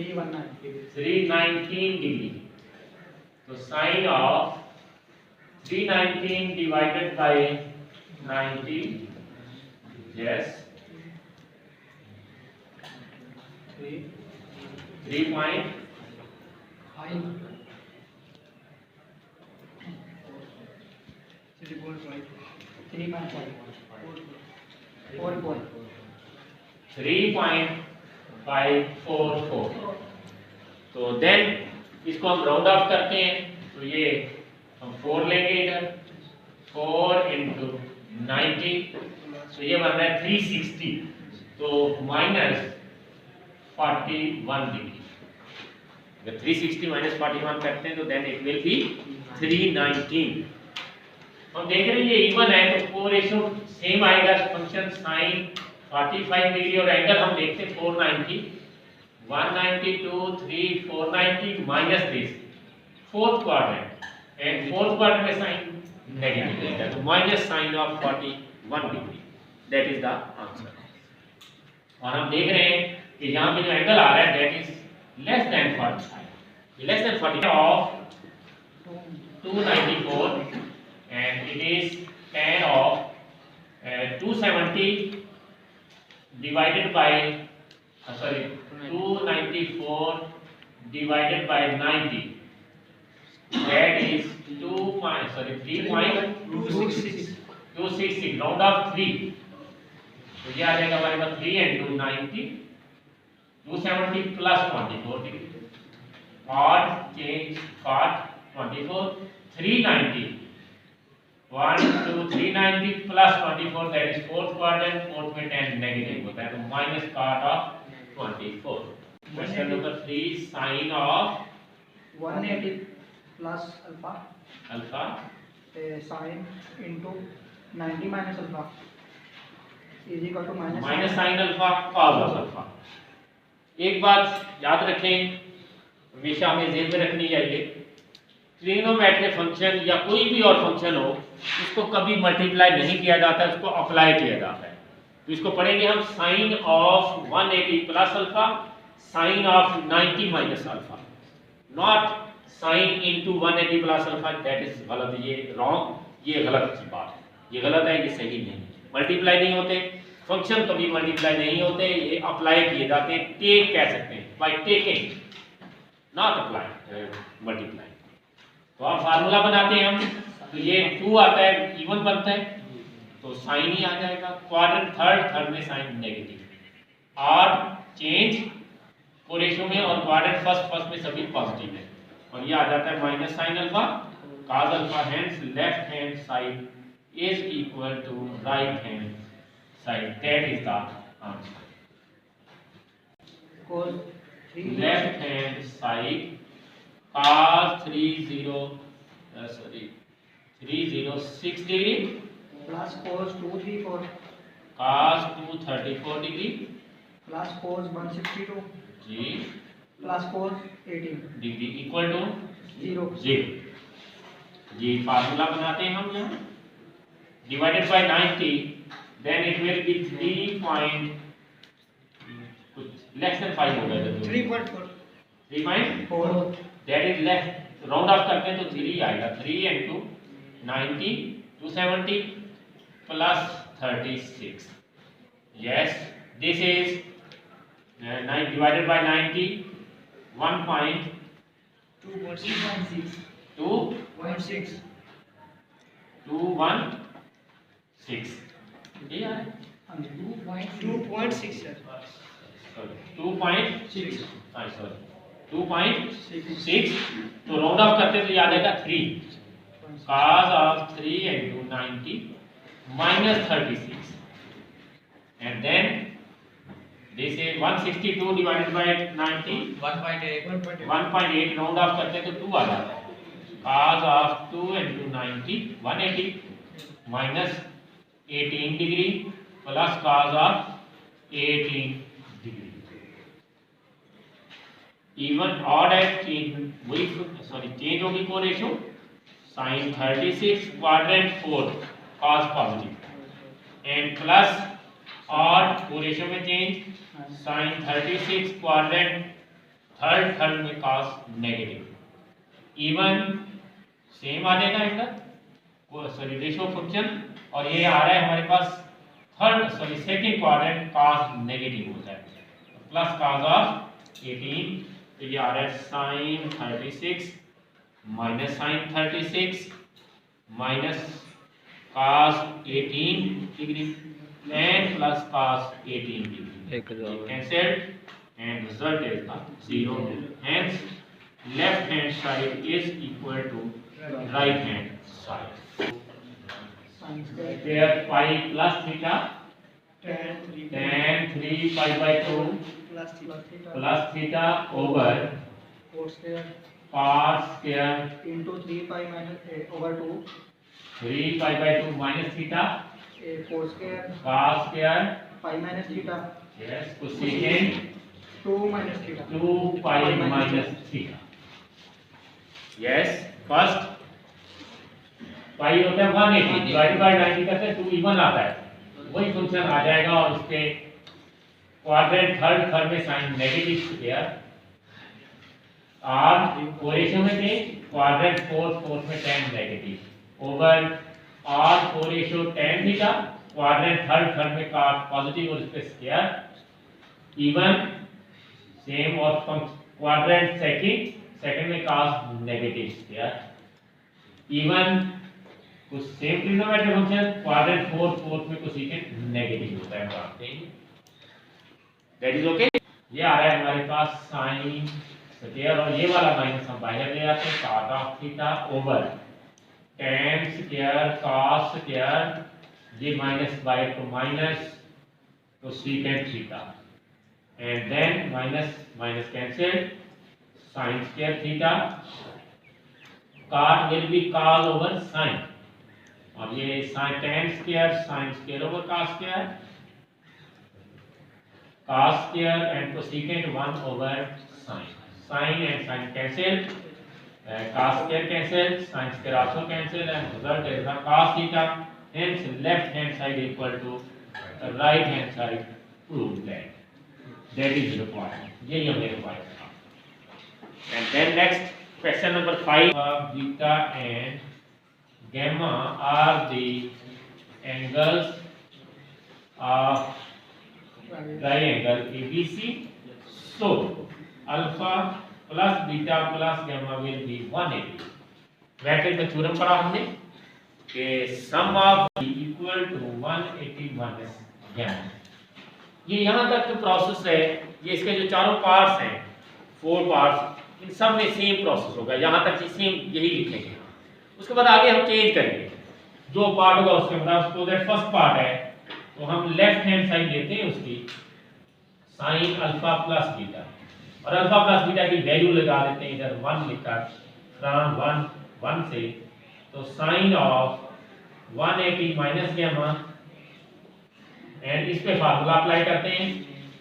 319 degree. तो sine of 319 divided by 90, yes 3.5 3.544। तो then इसको हम राउंड ऑफ करते हैं, तो ये हम 4 लेंगे इधर, 4 इंटू 90, तो ये बन रहा है 360, तो माइनस 41 डिग्री। अगर 360 माइनस 41 करते हैं तो देन इट विल बी 319। हम देख रहे हैं ये इवन है तो कोरेशो सेम आएगा, फंक्शन साइन 45 डिग्री और एंगल हम देखते हैं 490, 192, 3, 490 minus this fourth quadrant, and fourth quadrant में साइन नेगेटिव रहेगा, तो minus sine of 41 degree, that is the answer. और हम देख रहे हैं कि यहाँ पे जो एंगल आ रहा है that is less than 45, less than 40 of 294, and it is tan of 270 divided by 294 divided by 90, that is 3.266 round of 3, तो ये आ जाएगा हमारे पास 3 into 90, 270 plus 24 degree, odd change cot 24, 390 1 2 390 plus 24, that is fourth quadrant, fourth में 10 negative होता है, तो minus cot of 24। Question number 3, sine of 180 plus alpha alpha sine into 90 minus alpha is equal to minus sine alpha cos of alpha. एक बात याद रखें, हमेशा हमें ज़हन में रखनी चाहिए, ट्रिग्नोमेट्रिक फंक्शन या कोई भी और फंक्शन हो, इसको कभी मल्टीप्लाई नहीं किया जाता, इसको अप्लाई किया जाता है। तो इसको पढ़ेंगे हम sine of 180 plus alpha, sine of 90 minus alpha, not sine into 180 plus alpha, that is गलत, ये रॉन्ग, ये गलत की बात है, ये गलत है, ये सही नहीं। मल्टीप्लाई नहीं होते फंक्शन, कभी मल्टीप्लाई नहीं होते, ये अप्लाई किए जाते हैं, टेक कह सकते हैं, by taking, not apply multiply. तो अब फार्मूला बनाते हैं हम, तो ये 2 आता है, इवन बनता है, तो साइन ही आ जाएगा, क्वाड्रेंट थर्ड में साइन नेगेटिव, ऑड चेंज कोरेशो में, और क्वाड्रेंट फर्स्ट में सभी पॉजिटिव है, और ये आ जाता है minus sine alpha cos alpha, hence left hand side is equal to right hand side, that is the answer. Left hand side cos 306 degree plus cos 234 cos 234 degree plus cos 162 जी plus cos 18 degree equal to 0 जी। Formula बनाते हैं हम यहाँ, divided by 90, then it will be 3 point कुछ less than 5 हो गया, 3.4, that is less, round of करते हैं तो 3 आएगा, 3 into 90 270 plus 36, yes, this is 9 divided by 90, 1.216 ये है 2.6 सर 2.6, तो राउंड ऑफ करते हैं तो याद आएगा 3, cos of 3 into 90 minus 36, and then this is 162 divided by 90, 1.8 round of करते हैं तो 2 आ जाता है, cos of 2 into 90 180 minus 18 degree plus cos of 18 डिग्री, इवन ऑड है, चेंज होगी कोरेशो, sine 36 quadrant 4 cos positive, and plus odd कोरेशो में चेंज, साइन 36 क्वाड्रेंट थर्ड में cos नेगेटिव, इवन सेम आ जाएगा इनका सॉरी रेशियो फंक्शन, और ये आ रहा है हमारे पास सेकंड क्वाड्रेंट cos नेगेटिव होता है, प्लस cos ऑफ 18, तो ये आ रहा है sin 36 minus sin 36 minus cos 18 degree and plus cos 18 degree cancelled and result is 0. Hence left hand side is equal to right hand side. Sin square There pi plus theta tan 3 pi by 2 plus theta plus theta over cos square cos square into 3 pi minus over 2 3 pi by 2 minus theta cos square cos square, pi minus theta yes, cosecant 2 minus theta 2 pi minus theta. Yes, first पाई होता है 180 divide by 90 करते हैं 2 even आता है, वही function आ जाएगा, और उसके क्वाड्रेंट थर्ड में साइन नेगेटिव स्क्वायर आर कोरेशो में थे, क्वाड्रेंट फोर्थ में tan नेगेटिव ओवर आर कोरेशो tan थीटा, क्वाड्रेंट थर्ड में का पॉजिटिव और इसके स्क्वायर इवन सेम, और क्वाड्रेंट सेकंड में cos नेगेटिव स्क्वायर इवन कुछ same trigonometric function, quadrant fourth में कोसेकेंट नेगेटिव होता है, मानते हैं दैट इज ओके। ये आ रहा है हमारे पास साइन स्क्वायर, और ये वाला माइनस हम बाहर ले आते हैं, cot of theta over tan square cos square, ये माइनस बाय तो minus cosecant theta, and then minus cancel sin square theta, cot will be cos over sin, और ये sin tan square over cos square and cosecant 1 over sin and sin cancel, cos square cancel, sin square also cancel, and result is the cos theta. Hence left hand side equal to right hand side. Prove that is required. ये हमने required था. And then next question number 5, beta and gamma are the angles of triangle ABC. So alpha plus beta plus gamma will be 180. Bracket में theorem पढ़ा हमने कि sum of equal to 180 minus gamma. ये यहाँ तक जो process है, ये इसके जो चारों पार्ट्स हैं, 4 पार्ट्स, इन सब में सेम प्रोसेस होगा, यहाँ तक सेम यही लिखेंगे। उसके बाद आगे हम चेंज करेंगे, जो पार्ट होगा उसके बाद सपोज दैट फर्स्ट पार्ट है, तो हम लेफ्ट हैंड साइड लेते हैं उसकी साइन अल्फा प्लस बीटा, और अल्फा प्लस बीटा की वैल्यू लगा देते हैं इधर 1 लिखकर फ्रॉम 1 से, तो sine of 180 minus gamma, and इस पे फार्मूला अप्लाई करते हैं,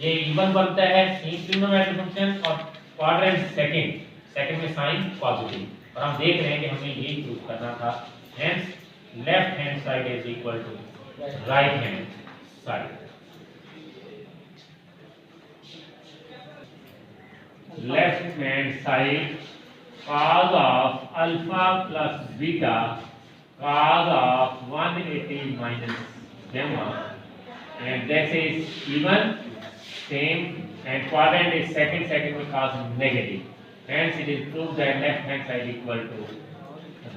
ये इवन बनता है सेम ट्रिग्नोमेट्रिक फंक्शन, और क्वाड्रेंट सेकंड में साइन पॉजिटिव, और हम देख रहे हैं कि हमें यही प्रूव करना था। Hence left hand side is equal to right hand side. Left hand side cos of alpha plus beta cos of 180 minus gamma, and this is even same, and quadrant is second with cos negative, hence it is proved that left hand side equal to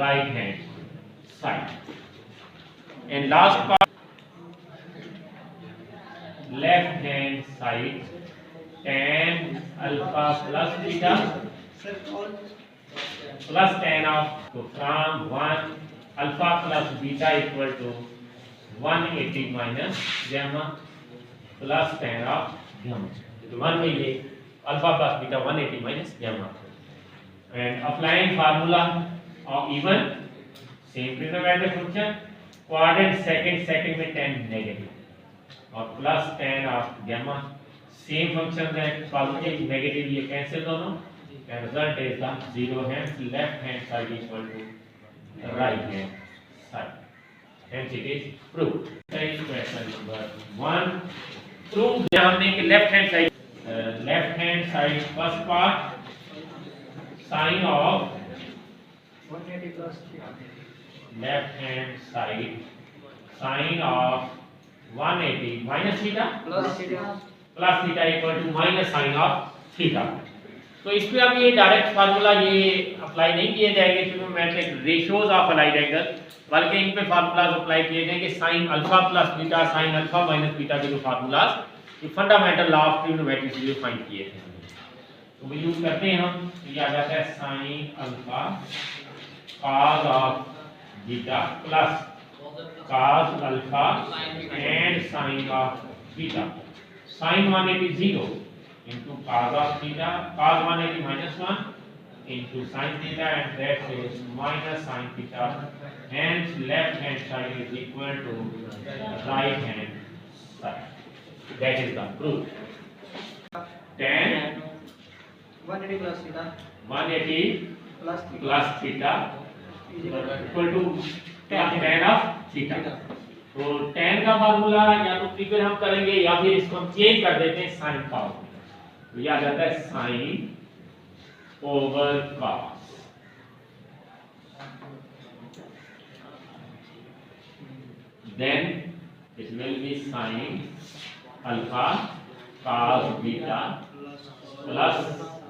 right hand side. And last part, left hand side tan alpha plus beta plus tan of, so from 1 alpha plus beta equal to 180 minus gamma plus tan of gamma. तो 1 में ये alpha plus beta 180 minus gamma, and applying formula of even same trigonometric function, quadrant second में tan negative, और plus tan of gamma same function है, positive negative ये cancel दोनों, and result is the 0. Hence left hand side equal to right hand side. Hence it is proved. Question number 1, prove हमने कि left hand side left hand side first part sine of 180 plus theta. Left hand side sine of 180 minus theta Plus theta. Plus theta equal to minus sine of theta. तो इस पे अब ये direct formula ये apply नहीं किए जाएंगे trigonometric ratios of allied angle, बल्कि इन पे फार्मूलाज अप्लाई किए जाएंगे sine alpha plus beta sine alpha minus beta के जो फार्मूलाज ये फंडामेंटल लॉ ऑफ ट्रिग्नोमेट्री से जो फाइंड किए थे तो वो यूज करते हैं हम। तो ये आ जाता है sine alpha cos of beta plus cos alpha and sine of beta sin 180 0 into cos of theta, cos 180 minus 1 into sin theta, and that is minus sin theta. Hence, left hand side is equal to right hand side. That is the proof. Tan 180 plus theta 180 plus theta plus theta is equal to tan of theta. तो tan का formula या तो prepare हम करेंगे या फिर इसको हम चेंज कर देते हैं साइन का। तो ये आ जाता है sine over cos. Then it will be sine alpha cos beta plus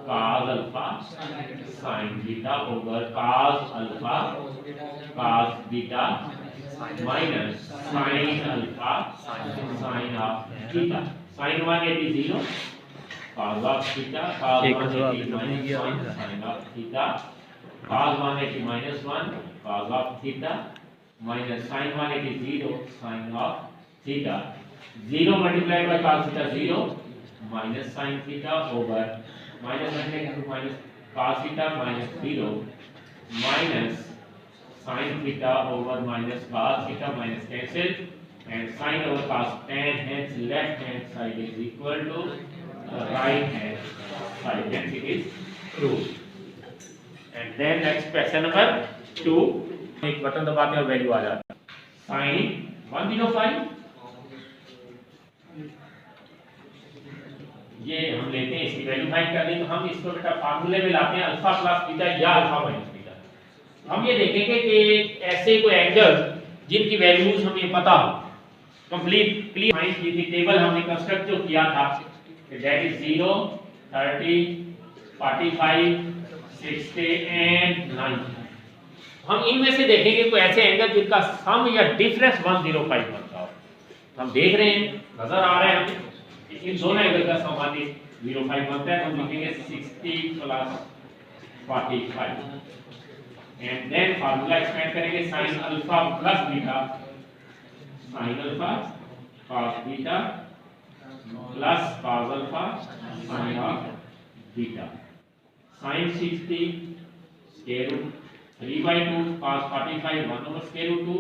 cos alpha sine beta over cos alpha cos beta minus sin alpha sin of theta sin 180 0 cos of theta cos 180 minus 1 sin of theta cos 180 minus 1 cos of theta minus sin 180 0 sin of theta 0 multiplied by cos theta 0 minus sin theta over minus 180 minus cos theta minus 0 minus sin theta over minus cos theta minus cancel and sin over cos tan, hence left hand side is equal to right hand side, hence it is proved. And then next question number 2, एक button दबाते हैं और value आ जाता है sin 105 ये हम लेते हैं इसकी वैल्यू फाइंड करनी तो हम इसको बेटा फार्मूले में लाते हैं अल्फा प्लस बीटा या अल्फा माइनस बीटा। हम ये देखेंगे कि ऐसे कोई एंगल जिनकी वैल्यूज हमें पता हो कंप्लीट क्लियर फाइंड की थी टेबल हमने कंस्ट्रक्ट जो किया था कि दैट इज 0 30 45 60 एंड 90। हम इनमें से देखेंगे कोई ऐसे एंगल जिनका सम या डिफरेंस 105 बनता हो। हम देख रहे हैं नजर आ रहे हैं हमें इन दोनों एंगल का सम 105 बनता है तो हम लिखेंगे 60 plus 45 and then formula expand करेंगे sin alpha plus beta sin alpha cos beta plus cos alpha sin of beta sin 60 square root 3/2 cos 45 1 over square root 2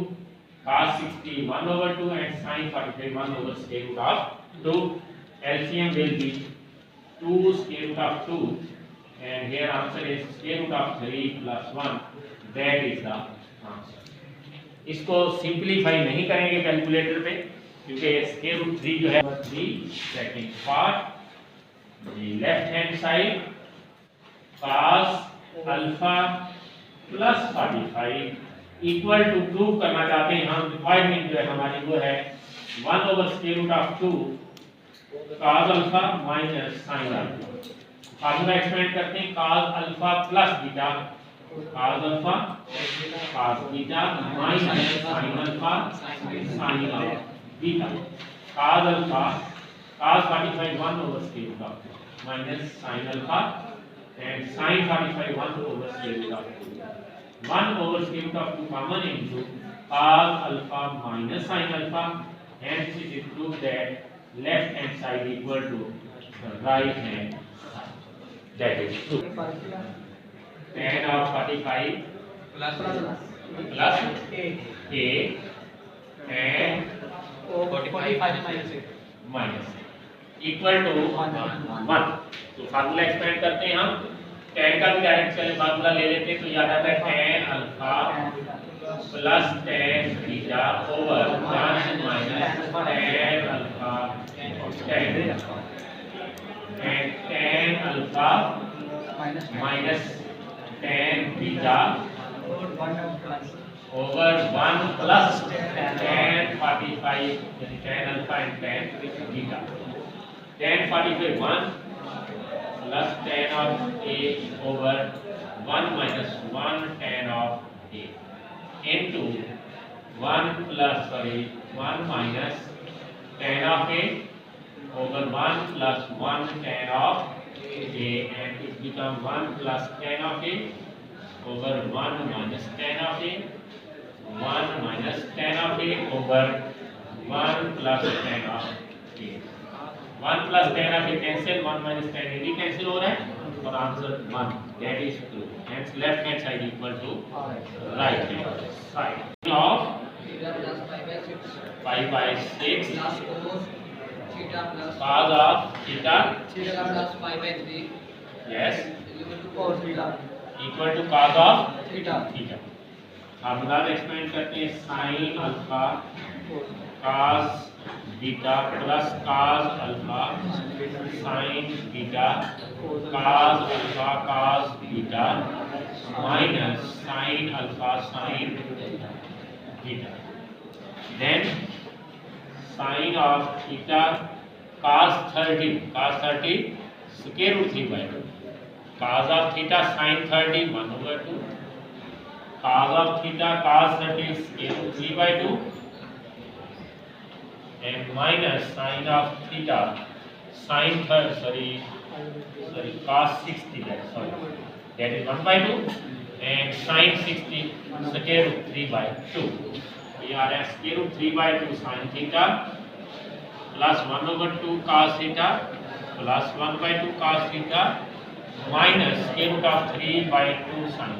cos 60 1 over 2 and sin 45 1 over square root of 2 LCM will be 2 square root of 2 and here answer is square root of 3 plus 1 that is the answer। इसको simplify नहीं करेंगे calculator पे क्योंकि square root 3 जो है 3 second part the left hand side cos alpha plus 45 equal to prove करना चाहते हैं हम रिक्वायरमेंट जो है हमारी वो है 1 over square root of 2 cos alpha minus sin alpha. Formula expand करते हैं cos alpha plus beta cos alpha cos beta minus sin alpha sin beta cos alpha cos 45 1 over square root of minus sin alpha and sin 45 1 over square root of 1 over square root of 2 common into cos alpha minus sin alpha, hence it is proved that left hand side equal to the right hand side. That is true. Tan of 45 plus a and 45 minus equal to 1। तो formula expand करते हैं हम tan का भी direct चले formula ले लेते हैं तो याद आता है tan alpha plus tan beta over 1 minus tan alpha tan and tan alpha minus tan beta over 1 plus tan 45 tan alpha and tan beta. Tan 45 1 plus tan of A over 1 minus 1 tan of A into 1 minus tan of A over 1 plus 1 tan of A, and it becomes 1 plus tan of A over 1 minus tan of A, 1 minus tan of A over 1 plus tan of A. 1 plus tan of A cancel, 1 minus tan A भी cancel हो रहा है और answer 1, that is true. Hence left hand side equal to right hand side of 5 by 6 cos of theta, yes, equal to cos of theta. अब बाद expand करते हैं sin alpha cos beta plus cos alpha sin beta cos alpha cos beta minus sin alpha sin beta. Then sin of theta cos 30 square root 3 by 2. Cos of theta sin 30 1 over 2. Cos of theta cos 30 square root 3 by 2. And minus sin of theta sin cos 60 that is 1 by 2 and sin 60 square root 3 by 2. We are at square root 3 by 2 sin theta plus 1 over 2 cos theta plus 1 by 2 cos theta minus square root of 3 by 2 sin.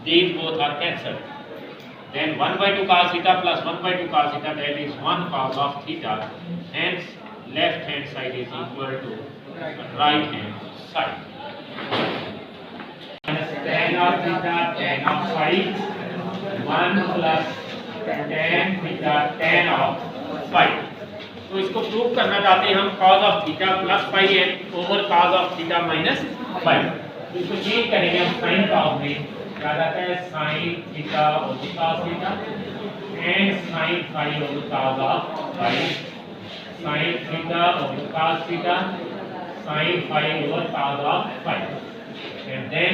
These both are cancelled. Then 1 by 2 cos theta plus 1 by 2 cos theta, that is 1 cos of theta. Hence left hand side is equal to right hand side. Tan of theta tan of phi 1 plus tan theta tan of phi. तो इसको prove करना चाहते हैं हम cos of theta plus phi and over cos of theta minus phi. तो इसको change करेंगे हम sin cos में, क्या जाता है sin theta over cos theta and sin phi over cos of phi, sin theta over cos theta, sin phi over cos of phi, and then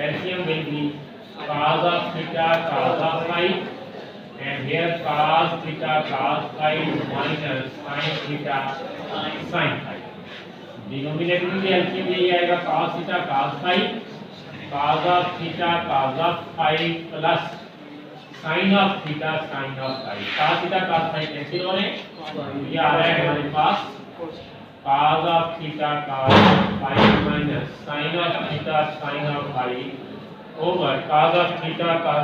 LCM will be cos of theta cos of phi, and here cos theta cos phi minus sin theta sin phi. Denominator में LCM यही आएगा cos theta cos phi, cos of theta cos of phi plus sin of theta sin of phi. cos theta cos phi cancel हो रहे हैं, ये आ रहा है हमारे पास cos of theta cos phi minus sin of theta sin of phi over cos of theta cos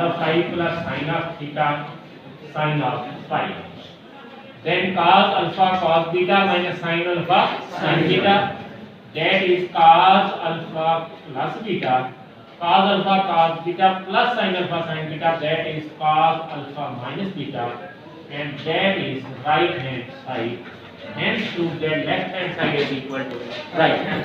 of phi plus sin of theta sin of phi. Then cos alpha cos beta minus sin alpha sin beta, that is cos alpha plus beta, cos alpha cos beta plus sin alpha sin beta, that is cos alpha minus beta, and that is right hand side. Hence prove that left hand side is equal to right hand.